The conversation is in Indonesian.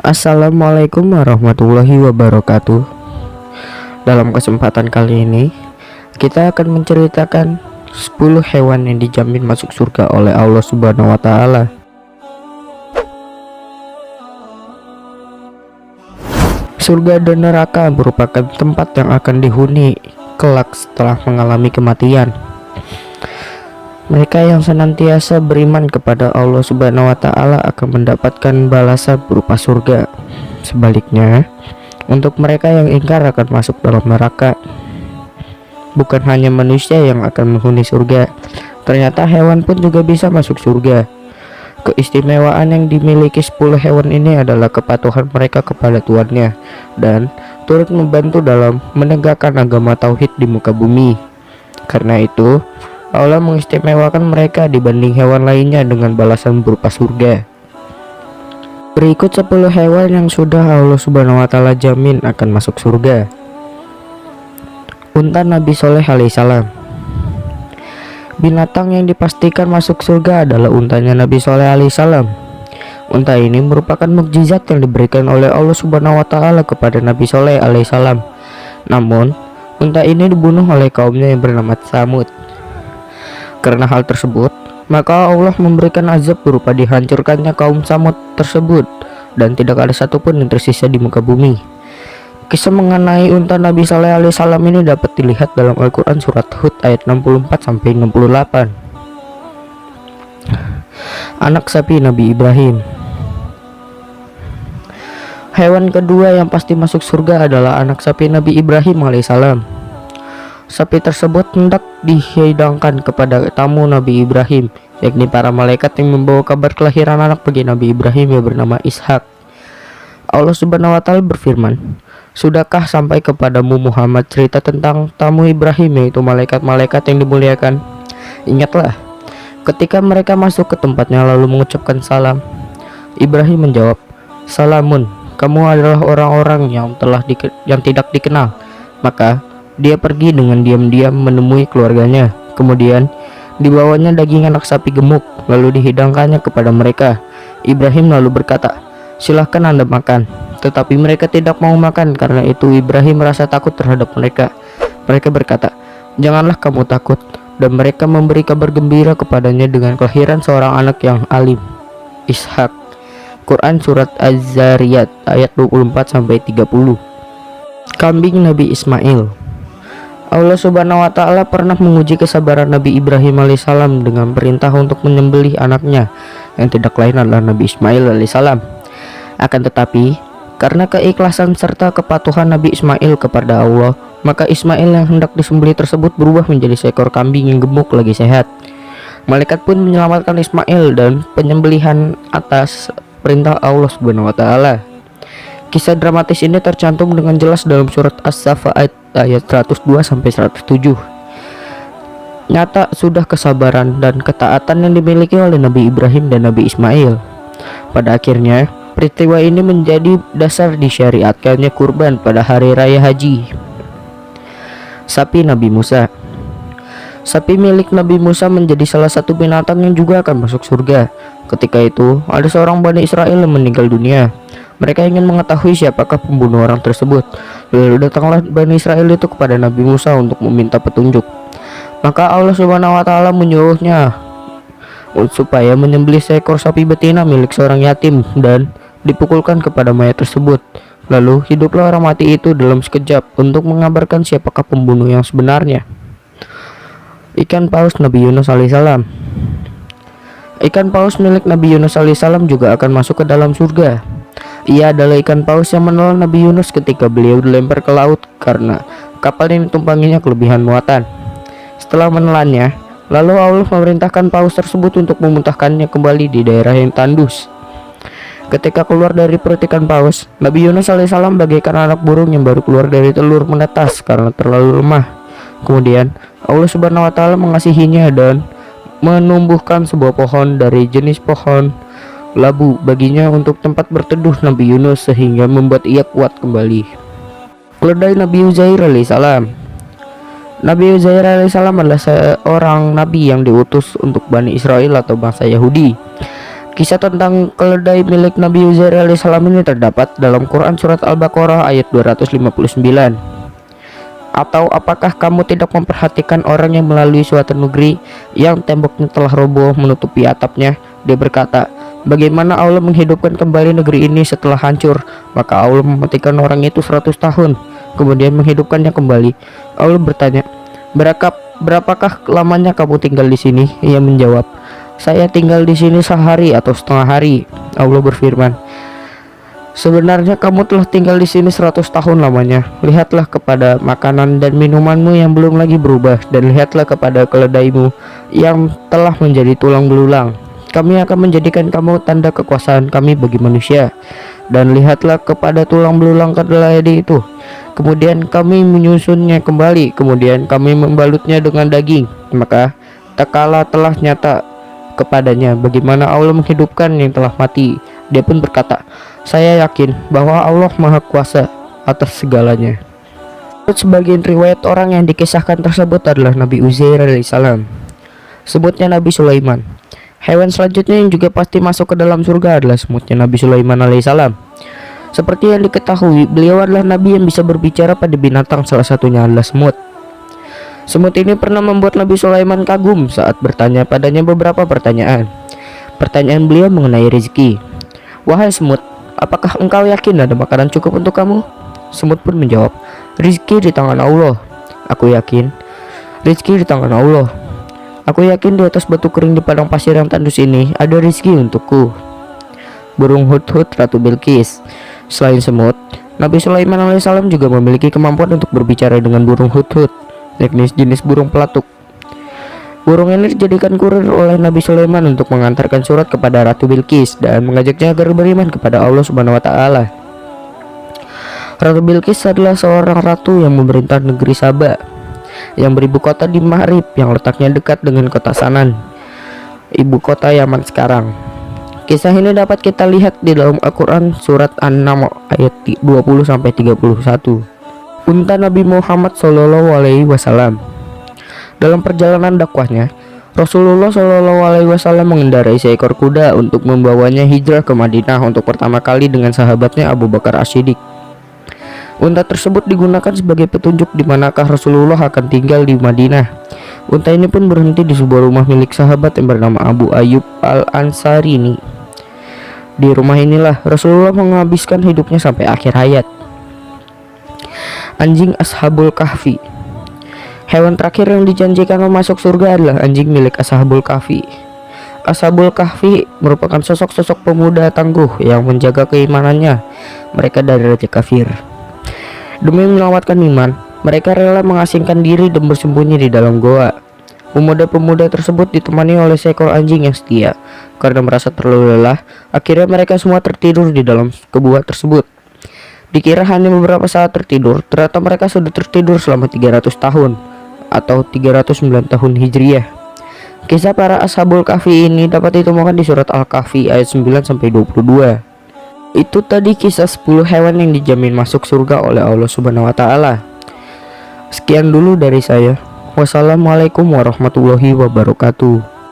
Assalamualaikum warahmatullahi wabarakatuh. Dalam kesempatan kali ini kita akan menceritakan 10 hewan yang dijamin masuk surga oleh Allah Subhanahu wa taala. Surga dan neraka merupakan tempat yang akan dihuni kelak setelah mengalami kematian. Mereka yang senantiasa beriman kepada Allah Subhanahu wa taala akan mendapatkan balasan berupa surga. Sebaliknya, untuk mereka yang ingkar akan masuk dalam neraka. Bukan hanya manusia yang akan menghuni surga, ternyata hewan pun juga bisa masuk surga. Keistimewaan yang dimiliki 10 hewan ini adalah kepatuhan mereka kepada Tuhannya dan turut membantu dalam menegakkan agama tauhid di muka bumi. Karena itu, Allah mengistimewakan mereka dibanding hewan lainnya dengan balasan berupa surga. Berikut 10 hewan yang sudah Allah Subhanahu wa taala jamin akan masuk surga. Unta Nabi Soleh alaihissalam. Binatang yang dipastikan masuk surga adalah untanya Nabi Soleh alaihissalam. Unta ini merupakan mukjizat yang diberikan oleh Allah Subhanahu wa taala kepada Nabi Soleh alaihissalam. Namun, unta ini dibunuh oleh kaumnya yang bernama Tsamud. Karena hal tersebut, maka Allah memberikan azab berupa dihancurkannya kaum Tsamud tersebut dan tidak ada satupun yang tersisa di muka bumi. Kisah mengenai unta Nabi Saleh alaihissalam ini dapat dilihat dalam Al-Quran surat Hud ayat 64-68. Anak sapi Nabi Ibrahim. Hewan kedua yang pasti masuk surga adalah anak sapi Nabi Ibrahim alaihissalam. Sapi tersebut hendak dihidangkan kepada tamu Nabi Ibrahim, yakni para malaikat yang membawa kabar kelahiran anak bagi Nabi Ibrahim yang bernama Ishak. Allah Subhanahu wa taala berfirman, "Sudahkah sampai kepadamu Muhammad cerita tentang tamu Ibrahim, yaitu malaikat-malaikat yang dimuliakan? Ingatlah, ketika mereka masuk ke tempatnya lalu mengucapkan salam. Ibrahim menjawab, Salamun, kamu adalah orang-orang yang tidak dikenal. Maka dia pergi dengan diam-diam menemui keluarganya. Kemudian dibawanya daging anak sapi gemuk, lalu dihidangkannya kepada mereka. Ibrahim lalu berkata, silahkan Anda makan. Tetapi mereka tidak mau makan. Karena itu Ibrahim merasa takut terhadap mereka. Mereka berkata, janganlah kamu takut. Dan mereka memberi kabar gembira kepadanya dengan kelahiran seorang anak yang alim, Ishak. Quran surat Az-Zariyat ayat 24-30. Kambing Nabi Ismail. Allah Subhanahu wa taala pernah menguji kesabaran Nabi Ibrahim alaihissalam dengan perintah untuk menyembelih anaknya yang tidak lain adalah Nabi Ismail alaihissalam. Akan tetapi, karena keikhlasan serta kepatuhan Nabi Ismail kepada Allah, maka Ismail yang hendak disembelih tersebut berubah menjadi seekor kambing yang gemuk lagi sehat. Malaikat pun menyelamatkan Ismail dan penyembelihan atas perintah Allah Subhanahu wa taala. Kisah dramatis ini tercantum dengan jelas dalam surat As-Saffat ayat 102-107. Nyata sudah kesabaran dan ketaatan yang dimiliki oleh Nabi Ibrahim dan Nabi Ismail. Pada akhirnya, peristiwa ini menjadi dasar disyariatkannya kurban pada hari raya haji. Sapi Nabi Musa. Sapi milik Nabi Musa menjadi salah satu binatang yang juga akan masuk surga. Ketika itu, ada seorang Bani Israel yang meninggal dunia. Mereka ingin mengetahui siapakah pembunuh orang tersebut. Lalu datanglah Bani Israel itu kepada Nabi Musa untuk meminta petunjuk. Maka Allah Subhanahu wa taala menyuruhnya supaya menyembelih seekor sapi betina milik seorang yatim dan dipukulkan kepada mayat tersebut. Lalu hiduplah orang mati itu dalam sekejap untuk mengabarkan siapakah pembunuh yang sebenarnya. Ikan paus Nabi Yunus alaihissalam. Ikan paus milik Nabi Yunus alaihissalam juga akan masuk ke dalam surga. Ia adalah ikan paus yang menelan Nabi Yunus ketika beliau dilempar ke laut karena kapal yang ditumpanginya kelebihan muatan. Setelah menelannya, lalu Allah memerintahkan paus tersebut untuk memuntahkannya kembali di daerah yang tandus. Ketika keluar dari perut ikan paus, Nabi Yunus alaihissalam bagaikan anak burung yang baru keluar dari telur menetas karena terlalu lemah. Kemudian Allah Subhanahu wa taala mengasihinya dan menumbuhkan sebuah pohon dari jenis pohon labu baginya untuk tempat berteduh Nabi Yunus sehingga membuat ia kuat kembali. Keledai Nabi Uzair alaihissalam. Nabi Uzair alaihissalam adalah seorang nabi yang diutus untuk Bani Israel atau bangsa Yahudi. Kisah tentang keledai milik Nabi Uzair alaihissalam ini terdapat dalam Quran surat Al-Baqarah ayat 259. Atau apakah kamu tidak memperhatikan orang yang melalui suatu negeri yang temboknya telah roboh menutupi atapnya? Dia berkata, bagaimana Allah menghidupkan kembali negeri ini setelah hancur? Maka Allah mematikan orang itu 100 tahun, kemudian menghidupkannya kembali. Allah bertanya, berapakah lamanya kamu tinggal di sini? Ia menjawab, saya tinggal di sini sehari atau setengah hari. Allah berfirman, sebenarnya kamu telah tinggal di sini 100 tahun lamanya. Lihatlah kepada makanan dan minumanmu yang belum lagi berubah, dan lihatlah kepada keledaimu yang telah menjadi tulang belulang. Kami akan menjadikan kamu tanda kekuasaan kami bagi manusia. Dan lihatlah kepada tulang belulang keledai itu. Kemudian kami menyusunnya kembali, kemudian kami membalutnya dengan daging. Maka tak kala telah nyata kepadanya bagaimana Allah menghidupkan yang telah mati. Dia pun berkata, saya yakin bahwa Allah Maha Kuasa atas segalanya. Sebagian riwayat orang yang dikisahkan tersebut adalah Nabi Uzair alaihissalam. Sebutnya Nabi Sulaiman. Hewan selanjutnya yang juga pasti masuk ke dalam surga adalah semutnya Nabi Sulaiman alaihissalam. Seperti yang diketahui, beliau adalah nabi yang bisa berbicara pada binatang, salah satunya adalah semut. Semut ini pernah membuat Nabi Sulaiman kagum saat bertanya padanya beberapa pertanyaan. Pertanyaan beliau mengenai rezeki. Wahai semut, apakah engkau yakin ada makanan cukup untuk kamu? Semut pun menjawab, rezeki di tangan Allah. Aku yakin rezeki di tangan Allah. Aku yakin di atas batu kering di padang pasir yang tandus ini ada rezeki untukku. Burung hudhud Ratu Bilqis. Selain semut, Nabi Sulaiman alaihissalam juga memiliki kemampuan untuk berbicara dengan burung hudhud, yakni jenis burung pelatuk. Burung ini dijadikan kurir oleh Nabi Sulaiman untuk mengantarkan surat kepada Ratu Bilqis dan mengajaknya agar beriman kepada Allah Subhanahu wa taala. Ratu Bilqis adalah seorang ratu yang memerintah negeri Saba yang beribu kota di Ma'rib yang letaknya dekat dengan kota Sanan, ibu kota Yaman sekarang. Kisah ini dapat kita lihat di dalam Al-Quran surat An-Naml ayat 20-31. Unta Nabi Muhammad SAW. Dalam perjalanan dakwahnya, Rasulullah SAW mengendarai seekor kuda untuk membawanya hijrah ke Madinah untuk pertama kali dengan sahabatnya Abu Bakar As-Siddiq. Unta tersebut digunakan sebagai petunjuk di manakah Rasulullah akan tinggal di Madinah. Unta ini pun berhenti di sebuah rumah milik sahabat yang bernama Abu Ayyub Al-Ansari ini. Di rumah inilah Rasulullah menghabiskan hidupnya sampai akhir hayat. Anjing Ashabul Kahfi. Hewan terakhir yang dijanjikan masuk surga adalah anjing milik Ashabul Kahfi. Ashabul Kahfi merupakan sosok-sosok pemuda tangguh yang menjaga keimanannya mereka dari raja kafir. Demi menyelamatkan iman, mereka rela mengasingkan diri dan bersembunyi di dalam goa. Pemuda-pemuda tersebut ditemani oleh seekor anjing yang setia. Karena merasa terlalu lelah, akhirnya mereka semua tertidur di dalam gua tersebut. Dikira hanya beberapa saat tertidur, ternyata mereka sudah tertidur selama 300 tahun atau 309 tahun Hijriyah. Kisah para Ashabul Kahfi ini dapat ditemukan di surat Al-Kahfi ayat 9-22. Itu tadi kisah 10 hewan yang dijamin masuk surga oleh Allah Subhanahu wa taala. Sekian dulu dari saya. Wassalamualaikum warahmatullahi wabarakatuh.